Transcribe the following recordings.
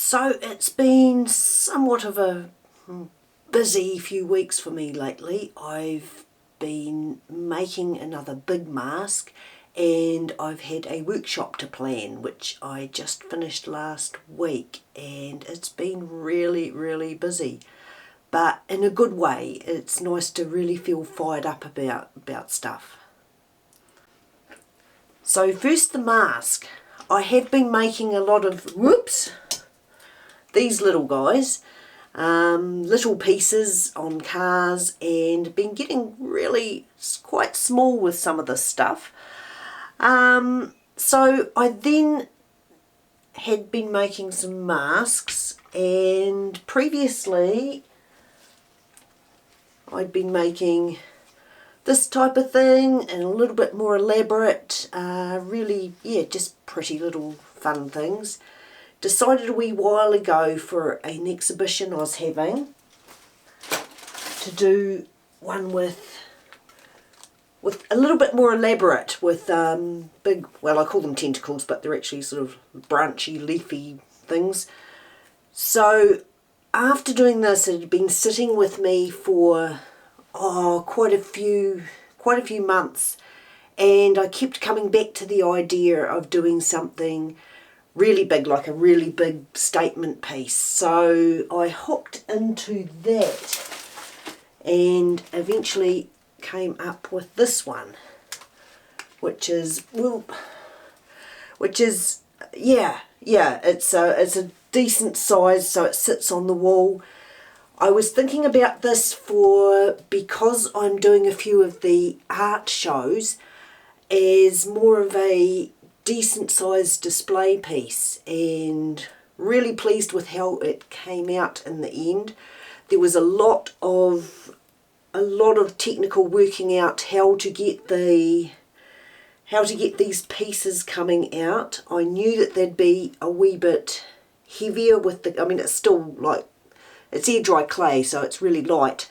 So it's been somewhat of a busy few weeks for me lately. I've been making another big mask and I've had a workshop to plan which I just finished last week, and it's been really busy, but in a good way. It's nice to really feel fired up about stuff. So first, the mask. I have been making a lot of these little guys, little pieces on cars, and been getting really quite small with some of this stuff. So I then had been making some masks, and previously I'd been making this type of thing and a little bit more elaborate, really, yeah, just pretty little fun things. Decided a wee while ago for an exhibition I was having to do one with a little bit more elaborate, with big, well, I call them tentacles, but they're actually sort of branchy, leafy things. So after doing this, it had been sitting with me for quite a few months, and I kept coming back to the idea of doing something really big, like a really big statement piece. So I hooked into that and eventually came up with this one, which is it's a decent size, so it sits on the wall. I was thinking about this because I'm doing a few of the art shows as more of a decent sized display piece, and really pleased with how it came out in the end. There was a lot of technical working out how to get these pieces coming out. I knew that they'd be a wee bit heavier with the, I mean, it's still like, it's air dry clay, so it's really light,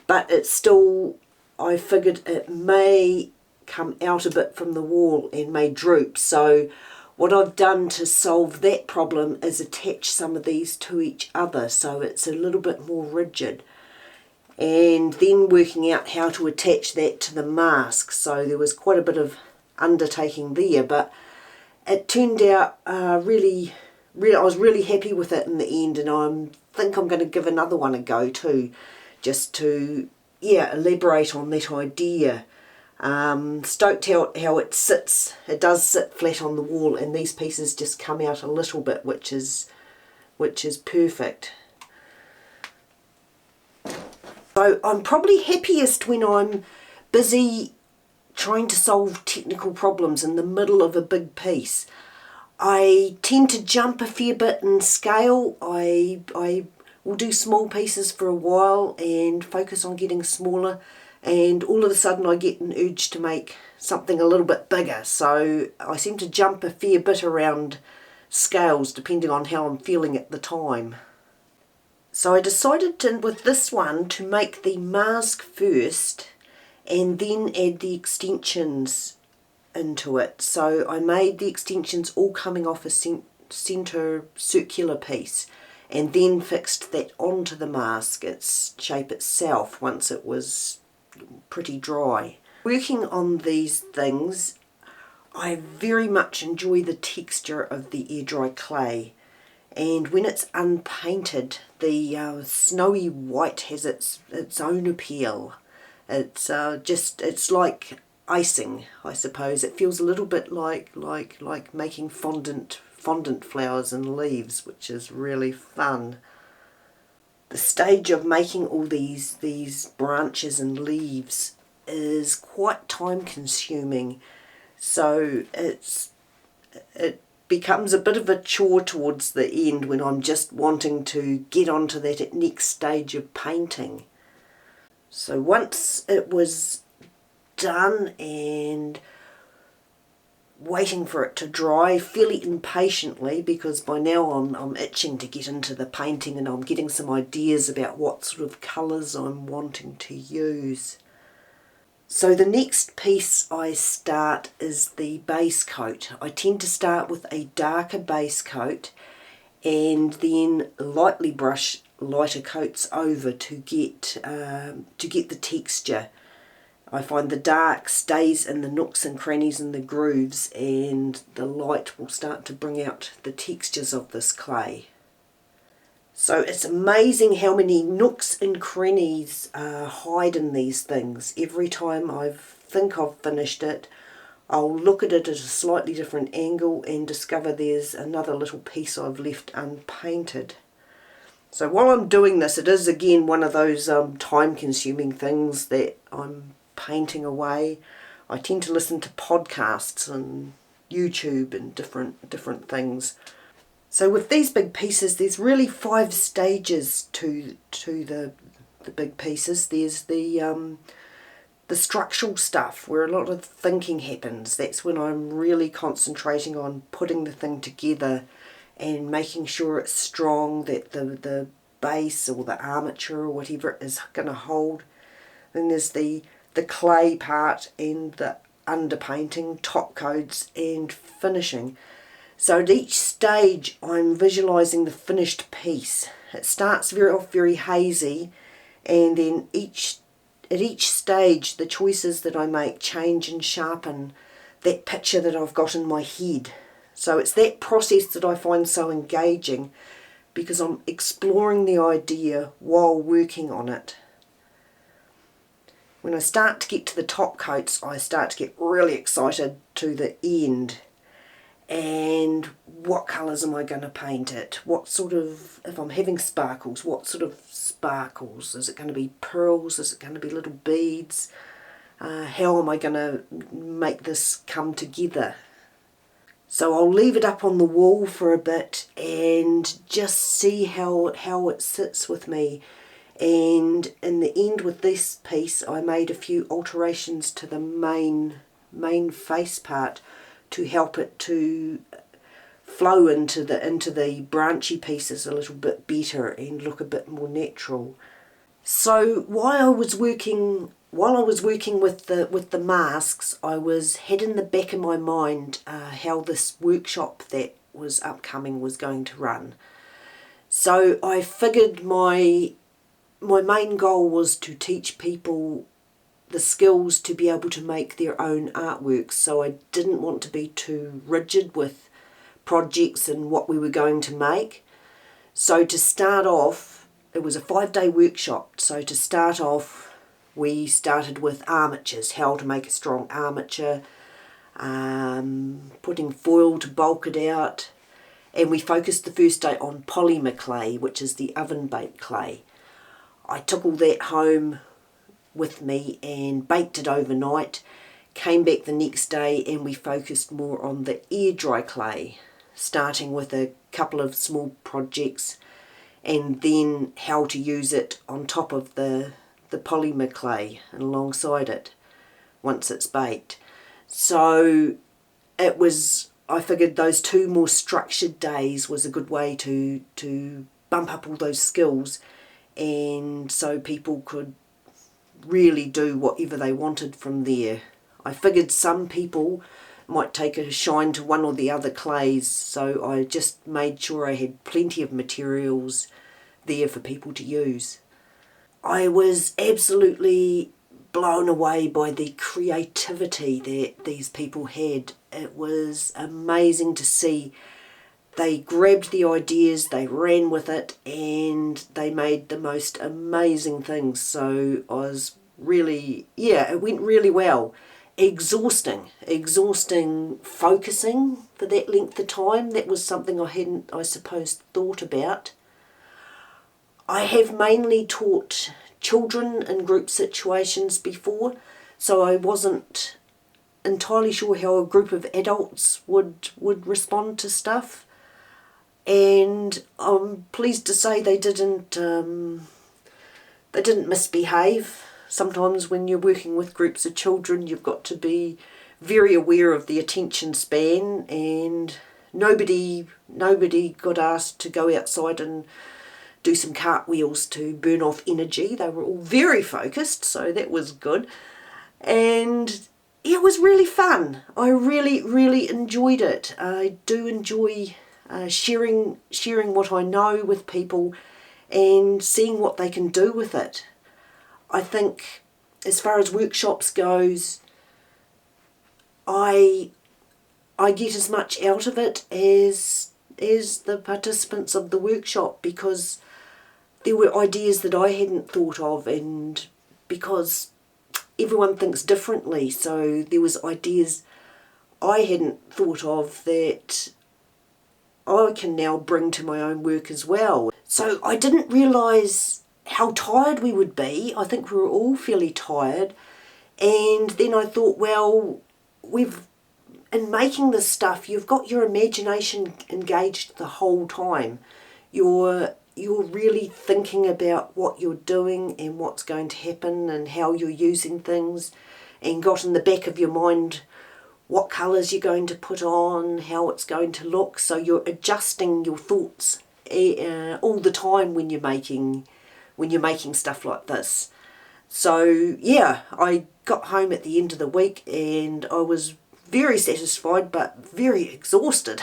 but it's still, I figured it may come out a bit from the wall and may droop. So what I've done to solve that problem is attach some of these to each other so it's a little bit more rigid, and then working out how to attach that to the mask. So there was quite a bit of undertaking there, but it turned out really I was really happy with it in the end, and I think I'm going to give another one a go too, just to elaborate on that idea. Stoked how it sits. It does sit flat on the wall, and these pieces just come out a little bit, which is perfect. So I'm probably happiest when I'm busy trying to solve technical problems in the middle of a big piece. I tend to jump a fair bit in scale. I will do small pieces for a while and focus on getting smaller, and all of a sudden I get an urge to make something a little bit bigger. So I seem to jump a fair bit around scales depending on how I'm feeling at the time. So I decided with this one to make the mask first and then add the extensions into it. So I made the extensions all coming off a centre circular piece, and then fixed that onto the mask, its shape itself, once it was pretty dry. Working on these things, I very much enjoy the texture of the air dry clay, and when it's unpainted, the snowy white has its own appeal. It's it's like icing, I suppose. It feels a little bit like making fondant flowers and leaves, which is really fun. The stage of making all these branches and leaves is quite time consuming, so it becomes a bit of a chore towards the end when I'm just wanting to get onto that next stage of painting. So once it was done and waiting for it to dry fairly impatiently, because by now I'm itching to get into the painting, and I'm getting some ideas about what sort of colours I'm wanting to use. So the next piece I start is the base coat. I tend to start with a darker base coat and then lightly brush lighter coats over to get the texture. I find the dark stays in the nooks and crannies and the grooves, and the light will start to bring out the textures of this clay. So it's amazing how many nooks and crannies hide in these things. Every time I think I've finished it, I'll look at it at a slightly different angle and discover there's another little piece I've left unpainted. So while I'm doing this, it is again one of those time-consuming things that I'm painting away. I tend to listen to podcasts and YouTube and different things. So with these big pieces, there's really 5 stages to the big pieces. There's the structural stuff where a lot of thinking happens. That's when I'm really concentrating on putting the thing together and making sure it's strong, that the base or the armature or whatever it is going to hold. Then there's the clay part and the underpainting, top coats and finishing. So at each stage I'm visualising the finished piece. It starts off very hazy, and then at each stage the choices that I make change and sharpen that picture that I've got in my head. So it's that process that I find so engaging, because I'm exploring the idea while working on it. When I start to get to the top coats, I start to get really excited to the end. And what colours am I going to paint it? What sort of, if I'm having sparkles, what sort of sparkles? Is it going to be pearls? Is it going to be little beads? How am I going to make this come together? So I'll leave it up on the wall for a bit and just see how it sits with me. And in the end with this piece, I made a few alterations to the main face part to help it to flow into the branchy pieces a little bit better and look a bit more natural. So while I was working with the masks, I had in the back of my mind how this workshop that was upcoming was going to run. So I figured my main goal was to teach people the skills to be able to make their own artworks. So I didn't want to be too rigid with projects and what we were going to make. So to start off, it was a 5-day workshop. So to start off, we started with armatures, how to make a strong armature, putting foil to bulk it out, and we focused the first day on polymer clay, which is the oven baked clay. I took all that home with me and baked it overnight, came back the next day and we focused more on the air dry clay, starting with a couple of small projects and then how to use it on top of the polymer clay and alongside it once it's baked. So I figured those 2 more structured days was a good way to bump up all those skills, and so people could really do whatever they wanted from there. I figured some people might take a shine to one or the other clays, so I just made sure I had plenty of materials there for people to use. I was absolutely blown away by the creativity that these people had. It was amazing to see. They grabbed the ideas, they ran with it, and they made the most amazing things. So I was really, it went really well. Exhausting focusing for that length of time. That was something I hadn't, I suppose, thought about. I have mainly taught children in group situations before, so I wasn't entirely sure how a group of adults would respond to stuff. And I'm pleased to say they didn't misbehave. Sometimes when you're working with groups of children, you've got to be very aware of the attention span, and nobody got asked to go outside and do some cartwheels to burn off energy. They were all very focused, so that was good. And it was really fun. I really enjoyed it. I do enjoy sharing what I know with people and seeing what they can do with it. I think as far as workshops goes, I get as much out of it as the participants of the workshop, because there were ideas that I hadn't thought of, and because everyone thinks differently, so there was ideas I hadn't thought of that I can now bring to my own work as well. So I didn't realise how tired we would be. I think we were all fairly tired, and then I thought, well, in making this stuff, you've got your imagination engaged the whole time. You're really thinking about what you're doing and what's going to happen and how you're using things, and got in the back of your mind what colours you're going to put on, how it's going to look. So you're adjusting your thoughts all the time when you're making stuff like this. So yeah, I got home at the end of the week and I was very satisfied but very exhausted.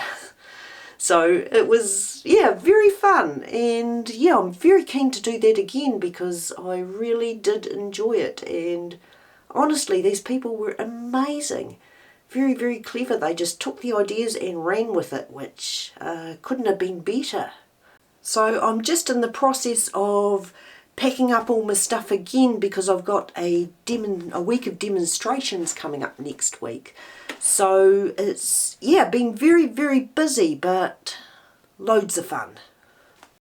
So it was, yeah, very fun, and yeah, I'm very keen to do that again because I really did enjoy it, and honestly these people were amazing. Very, very clever. They just took the ideas and ran with it, which couldn't have been better. So I'm just in the process of packing up all my stuff again because I've got a week of demonstrations coming up next week. So it's, yeah, been very, very busy, but loads of fun.